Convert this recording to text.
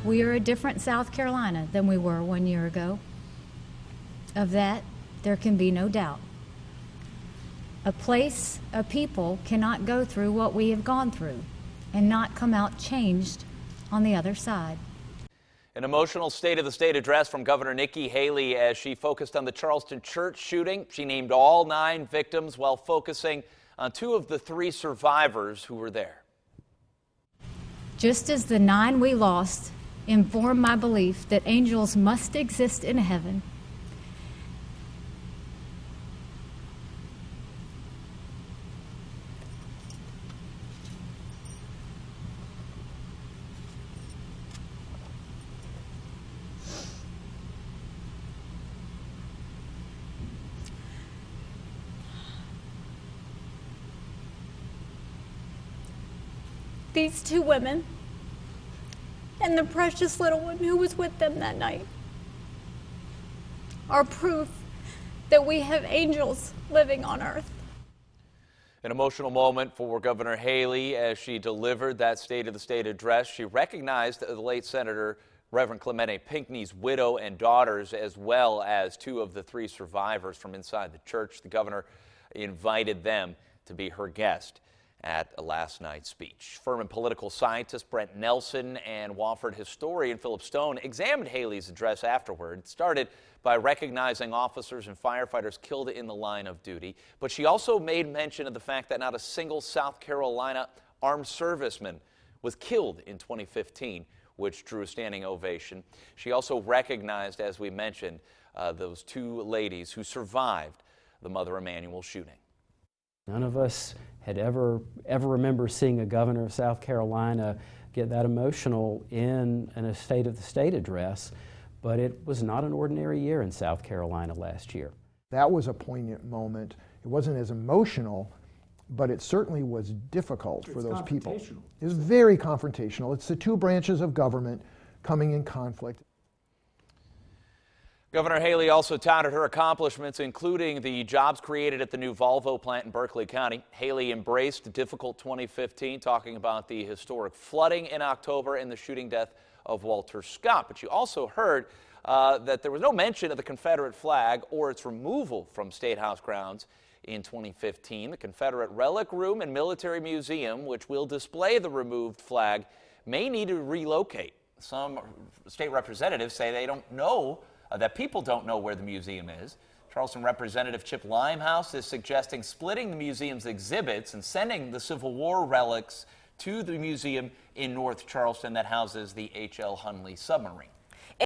We are a different South Carolina than we were 1 year ago. Of that, there can be no doubt. A people cannot go through what we have gone through and not come out changed on the other side. An emotional State of the State address from Governor Nikki Haley as she focused on the Charleston church shooting. She named all 9 victims while focusing on 2 of the 3 survivors who were there. Just as the 9 we lost informed my belief that angels must exist in heaven, these 2 women and the precious little one who was with them that night are proof that we have angels living on earth. An emotional moment for Governor Haley as she delivered that State of the State address. She recognized the late Senator Reverend Clemente Pinckney's widow and daughters, as well as 2 of the 3 survivors from inside the church. The governor invited them to be her guest at last night's speech. Furman political scientist Brent Nelson and Wofford historian Philip Stone examined Haley's address afterward. It started by recognizing officers and firefighters killed in the line of duty, but she also made mention of the fact that not a single South Carolina armed serviceman was killed in 2015, which drew a standing ovation. She also recognized, as we mentioned, those 2 ladies who survived the Mother Emanuel shooting. None of us had ever remember seeing a governor of South Carolina get that emotional in a State of the State address, but it was not an ordinary year in South Carolina last year. That was a poignant moment. It wasn't as emotional, but it certainly was difficult for those people. It was very confrontational. It's the 2 branches of government coming in conflict. Governor Haley also touted her accomplishments, including the jobs created at the new Volvo plant in Berkeley County. Haley embraced a difficult 2015, talking about the historic flooding in October and the shooting death of Walter Scott. But you also heard that there was no mention of the Confederate flag or its removal from State House grounds in 2015. The Confederate Relic Room and Military Museum, which will display the removed flag, may need to relocate. Some state representatives say they don't know that people don't know where the museum is. Charleston Representative Chip Limehouse is suggesting splitting the museum's exhibits and sending the Civil War relics to the museum in North Charleston that houses the H.L. Hunley submarine.